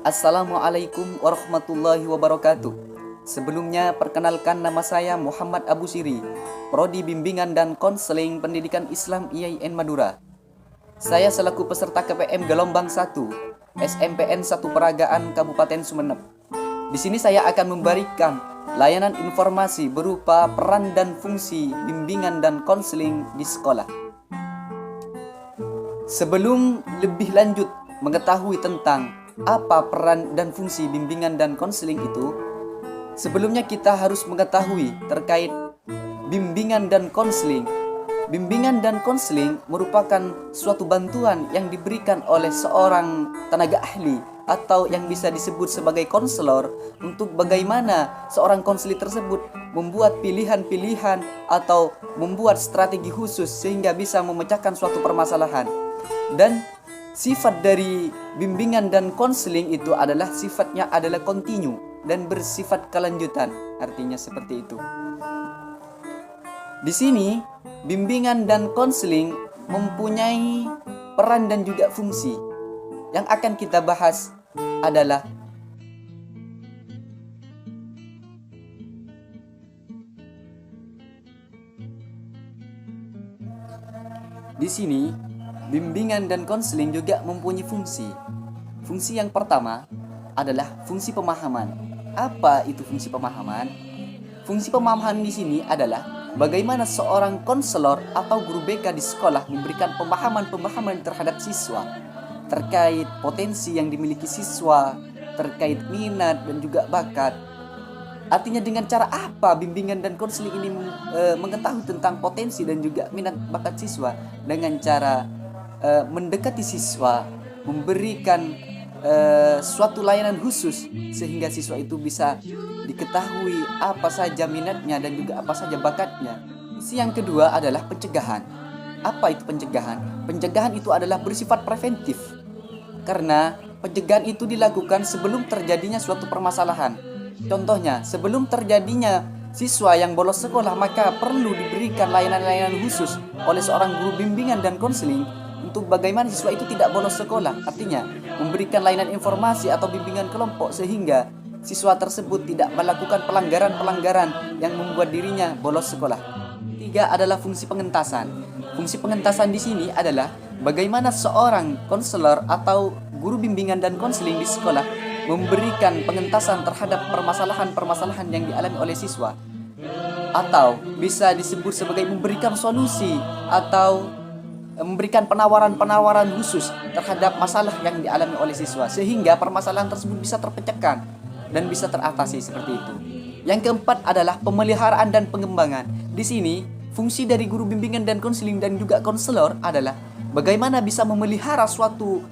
Assalamualaikum warahmatullahi wabarakatuh. Sebelumnya perkenalkan, nama saya Muhammad Abu Siri, Prodi Bimbingan dan Konseling Pendidikan Islam IAIN Madura. Saya selaku peserta KPM Gelombang 1 SMPN 1 Peragaan Kabupaten Sumeneb. Di sini saya akan memberikan layanan informasi berupa peran dan fungsi bimbingan dan konseling di sekolah. Sebelum lebih lanjut mengetahui tentang apa peran dan fungsi bimbingan dan konseling itu, sebelumnya kita harus mengetahui terkait bimbingan dan konseling. Bimbingan dan konseling merupakan suatu bantuan yang diberikan oleh seorang tenaga ahli atau yang bisa disebut sebagai konselor untuk bagaimana seorang konselor tersebut membuat pilihan-pilihan atau membuat strategi khusus sehingga bisa memecahkan suatu permasalahan. Dan sifat dari bimbingan dan konseling itu adalah sifatnya adalah kontinu dan bersifat kelanjutan. Artinya seperti itu. Di sini bimbingan dan konseling mempunyai peran dan juga fungsi. Yang akan kita bahas adalah di sini bimbingan dan konseling juga mempunyai fungsi. Fungsi yang pertama adalah fungsi pemahaman. Apa itu fungsi pemahaman? Fungsi pemahaman di sini adalah bagaimana seorang konselor atau guru BK di sekolah memberikan pemahaman-pemahaman terhadap siswa terkait potensi yang dimiliki siswa, terkait minat dan juga bakat. Artinya dengan cara apa bimbingan dan konseling ini mengetahui tentang potensi dan juga minat bakat siswa? Dengan cara mendekati siswa, memberikan suatu layanan khusus sehingga siswa itu bisa diketahui apa saja minatnya dan juga apa saja bakatnya. Fungsi yang kedua adalah pencegahan. Apa itu pencegahan? Pencegahan itu adalah bersifat preventif, karena pencegahan itu dilakukan sebelum terjadinya suatu permasalahan. Contohnya, sebelum terjadinya siswa yang bolos sekolah, maka perlu diberikan layanan-layanan khusus oleh seorang guru bimbingan dan konseling untuk bagaimana siswa itu tidak bolos sekolah. Artinya memberikan layanan informasi atau bimbingan kelompok sehingga siswa tersebut tidak melakukan pelanggaran-pelanggaran yang membuat dirinya bolos sekolah. Tiga adalah fungsi pengentasan. Fungsi pengentasan di sini adalah bagaimana seorang konselor atau guru bimbingan dan konseling di sekolah memberikan pengentasan terhadap permasalahan-permasalahan yang dialami oleh siswa, atau bisa disebut sebagai memberikan solusi atau memberikan penawaran-penawaran khusus terhadap masalah yang dialami oleh siswa sehingga permasalahan tersebut bisa terpecahkan dan bisa teratasi seperti itu. Yang keempat adalah pemeliharaan dan pengembangan. Di sini fungsi dari guru bimbingan dan konseling dan juga konselor adalah bagaimana bisa memelihara suatu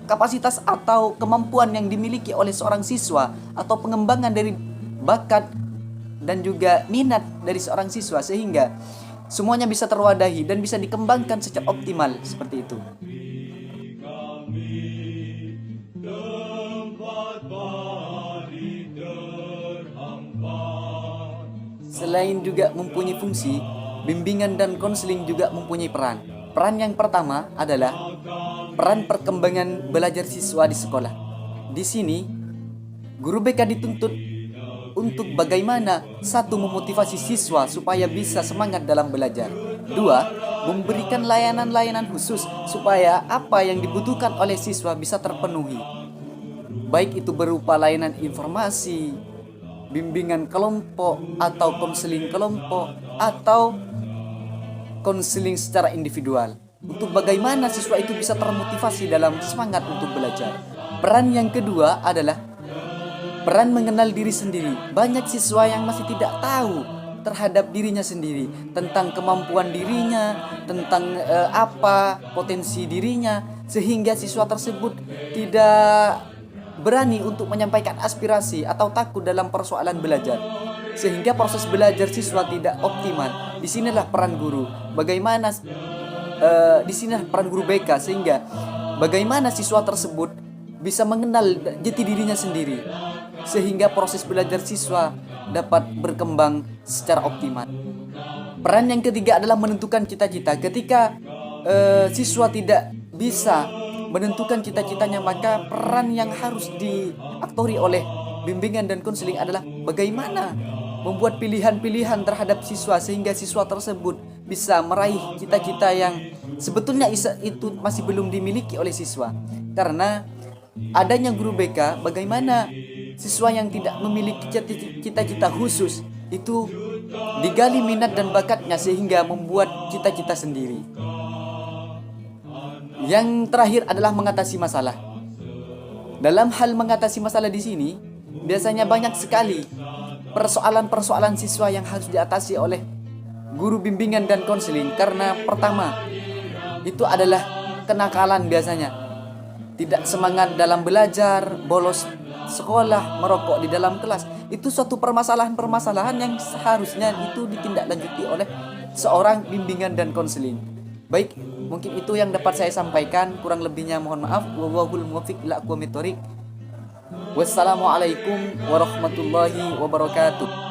kapasitas atau kemampuan yang dimiliki oleh seorang siswa atau pengembangan dari bakat dan juga minat dari seorang siswa sehingga semuanya bisa terwadahi dan bisa dikembangkan secara optimal seperti itu. Selain juga mempunyai fungsi, bimbingan dan konseling juga mempunyai peran. Peran yang pertama adalah peran perkembangan belajar siswa di sekolah. Di sini, guru BK dituntut untuk bagaimana satu, memotivasi siswa supaya bisa semangat dalam belajar. Dua, memberikan layanan-layanan khusus supaya apa yang dibutuhkan oleh siswa bisa terpenuhi. Baik itu berupa layanan informasi, bimbingan kelompok atau konseling kelompok atau konseling secara individual. Untuk bagaimana siswa itu bisa termotivasi dalam semangat untuk belajar. Peran yang kedua adalah peran mengenal diri sendiri. Banyak siswa yang masih tidak tahu terhadap dirinya sendiri, tentang kemampuan dirinya, tentang apa potensi dirinya, sehingga siswa tersebut tidak berani untuk menyampaikan aspirasi atau takut dalam persoalan belajar, sehingga proses belajar siswa tidak optimal. Disinilah peran guru. Bagaimana disinilah peran guru BK sehingga bagaimana siswa tersebut bisa mengenal jati dirinya sendiri, sehingga proses belajar siswa dapat berkembang secara optimal. Peran yang ketiga adalah menentukan cita-cita. Ketika siswa tidak bisa menentukan cita-citanya, maka peran yang harus diaktori oleh bimbingan dan konseling adalah bagaimana membuat pilihan-pilihan terhadap siswa sehingga siswa tersebut bisa meraih cita-cita yang sebetulnya itu masih belum dimiliki oleh siswa. Karena adanya guru BK, bagaimana siswa yang tidak memiliki cita-cita khusus itu digali minat dan bakatnya sehingga membuat cita-cita sendiri. Yang terakhir adalah mengatasi masalah. Dalam hal mengatasi masalah di sini, biasanya banyak sekali persoalan-persoalan siswa yang harus diatasi oleh guru bimbingan dan konseling. Karena pertama, itu adalah kenakalan biasanya. Tidak semangat dalam belajar, bolos sekolah, merokok di dalam kelas. Itu suatu permasalahan-permasalahan yang seharusnya itu ditindaklanjuti oleh seorang bimbingan dan konseling. Baik, mungkin itu yang dapat saya sampaikan. Kurang lebihnya mohon maaf. Wallahul muwaffiq ila aqwamit thoriq. Wassalamualaikum warahmatullahi wabarakatuh.